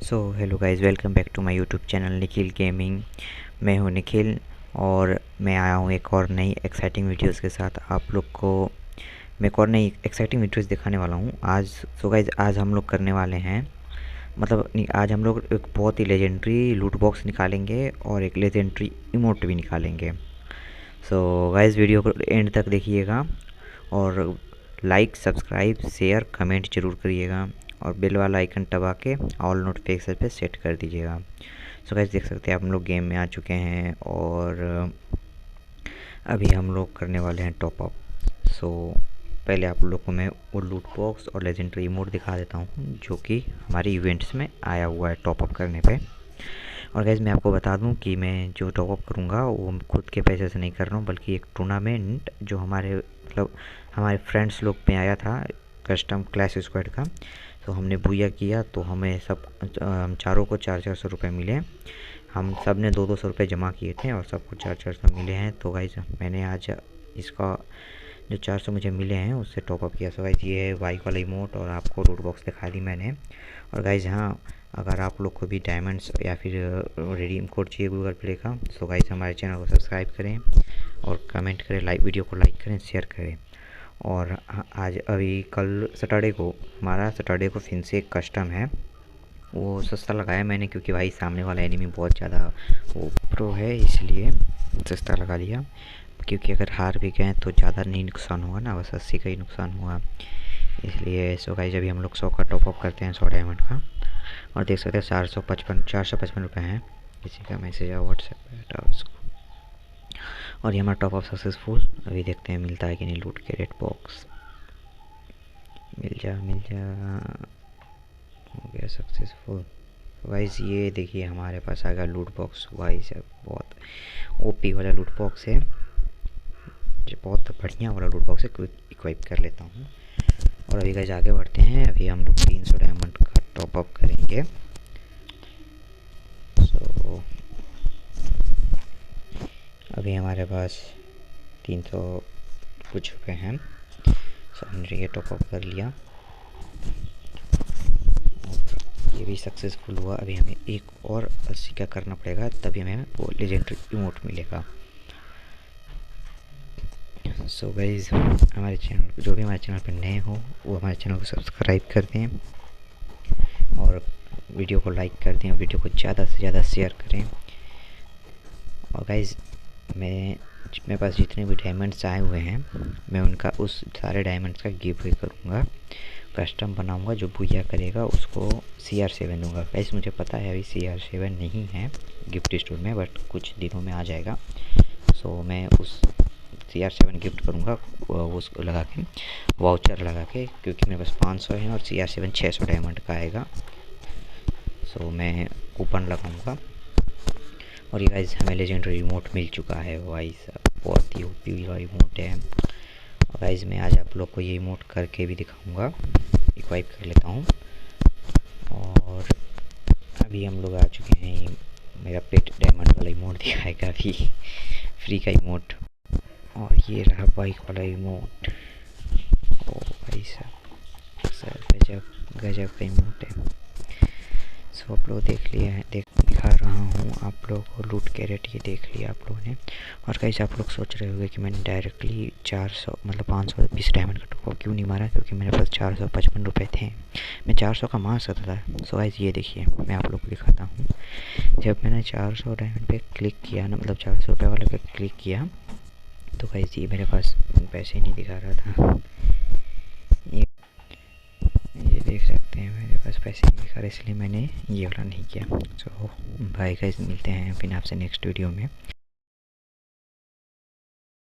Hello guys, welcome back to my YouTube channel Nikhil gaming. मैं हूं निखिल और मैं आया हूं एक और नई एक्साइटिंग वीडियोस के साथ। आप लोग को मैं एक और नई एक्साइटिंग वीडियोस दिखाने वाला हूं आज। गाइस, आज हम लोग करने वाले हैं, मतलब नहीं, आज हम लोग एक बहुत ही लेजेंडरी लूट बॉक्स निकालेंगे और एक लेजेंडरी इमोट भी निकालेंगे। गाइस, वीडियो को एंड तक देखिएगा और लाइक, सब्सक्राइब, शेयर, कमेंट ज़रूर करिएगा और बेल वाला आइकन दबा के ऑल नोटिफिकेशन पे सेट कर दीजिएगा। गाइस, देख सकते हैं आप लोग गेम में आ चुके हैं और अभी हम लोग करने वाले हैं टॉपअप। पहले आप लोग को मैं वो लूट बॉक्स और लेजेंडरी इमोट दिखा देता हूँ जो कि हमारे इवेंट्स में आया हुआ है टॉपअप करने पे। और गाइस, मैं आपको बता दूं कि मैं जो टॉपअप करूँगा वो खुद के पैसे से नहीं कर रहा हूँ, बल्कि एक टूर्नामेंट जो हमारे फ्रेंड्स लोग में आया था, कस्टम क्लैश स्क्वाड का। हमने बुया किया तो हमें हम चारों को 400 रुपये मिले। हम सब ने 200 रुपये जमा किए थे और सबको 400 मिले हैं। तो गाइस, मैंने आज इसका जो 400 मुझे मिले हैं उससे टॉपअप किया। गाइस, ये है बाइक वाला इमोट और आपको लूट बॉक्स दिखा दी मैंने। और गाइस, हाँ, अगर आप लोग को भी डायमंड्स या फिर रिडीम कोड चाहिए गूगल प्ले का, गाइस हमारे चैनल को सब्सक्राइब करें और कमेंट करें, वीडियो को लाइक करें, शेयर करें। और आज अभी कल सैटरडे को फिर से एक कस्टम है, वो सस्ता लगाया मैंने क्योंकि भाई सामने वाला एनिमी बहुत ज़्यादा वो प्रो है, इसलिए सस्ता लगा लिया। क्योंकि अगर हार भी गए तो ज़्यादा नहीं नुकसान होगा ना, बस 80 का ही नुकसान हुआ, इसलिए। गाइस, अभी हम लोग 100 का टॉपअप करते हैं, 100 डायमंड का। और देख सकते हैं 455 रुपये हैं। किसी का मैसेज आया व्हाट्सएप पर, हटाओ इसको। और ये हमारा टॉपअप सक्सेसफुल। अभी देखते हैं मिलता है कि नहीं लूट कैरेट बॉक्स। मिल जा हो गया सक्सेसफुल। गाइस, ये देखिए हमारे पास आ गया लूट बॉक्स। गाइस, बहुत ओपी वाला लूट बॉक्स है, बहुत बढ़िया वाला लूट बॉक्स है। क्विक इक्वाइप कर लेता हूँ और अभी गाइस आगे बढ़ते हैं। अभी हम लोग 300 डायमंड का टॉपअप करेंगे। अभी हमारे पास 300 कुछ रुपये हैं। हमने ये टॉपअप कर लिया, ये भी सक्सेसफुल हुआ। अभी हमें एक और 80 का करना पड़ेगा, तभी हमें वो लेजेंडरी इमोट मिलेगा। गाइस, हमारे चैनल, जो भी हमारे चैनल पर नए हो वो हमारे चैनल को सब्सक्राइब कर दें और वीडियो को लाइक कर दें, वीडियो को ज़्यादा से ज़्यादा शेयर करें। और गाइस, मेरे पास जितने भी डायमंड्स आए हुए हैं मैं उनका उस सारे डायमंड्स का गिव वे करूँगा, कस्टम बनाऊंगा। जो बुया करेगा उसको CR7 दूंगा। गाइस, मुझे पता है अभी CR7 नहीं है गिफ्ट स्टोर में, बट कुछ दिनों में आ जाएगा। मैं उस CR7 गिफ्ट करूँगा, उसको लगा के, वाउचर लगा के, क्योंकि मेरे पास 500 है और CR7 600 डायमंड का आएगा। मैं कूपन लगाऊँगा। और ये गाइस, हमें लेजेंडरी रिमोट मिल चुका है। भाई साहब, बहुत ही ओपी रिमोट है। और गाइस, मैं आज आप लोग को ये इमोट करके भी दिखाऊंगा। इक्वाइप कर लेता हूँ। और अभी हम लोग आ चुके हैं, मेरा पेट डायमंड वाला इमोट दिखाएगा अभी, फ्री का इमोट। और ये रहा बाइक वाला इमोट। ओ भाई साहब, गजब का इमोट है। आप लोग देख लिए हैं, दिखा रहा हूँ आप लोग को लूट कैरेट, ये देख लिया आप लोगों ने। और गाइस, आप लोग सोच रहे होंगे कि मैंने डायरेक्टली 400 मतलब 520 डायमंड का टॉपअप क्यों नहीं मारा, क्योंकि मेरे पास 455 रुपये थे। मैं 400 का मार सकता था। गाइस, ये देखिए मैं आप लोग को दिखाता हूँ। जब मैंने 400 डायमंड पे क्लिक किया ना, मतलब 400 रुपये वाले पे क्लिक किया, तो गाइस ये मेरे पास पैसे ही नहीं दिखा रहा था। ये देख सकते हैं मेरे पास पैसे नहीं दिखा रहे, इसलिए मैंने ये वाला नहीं किया। बाय गाइस, मिलते हैं फिर आपसे नेक्स्ट वीडियो में।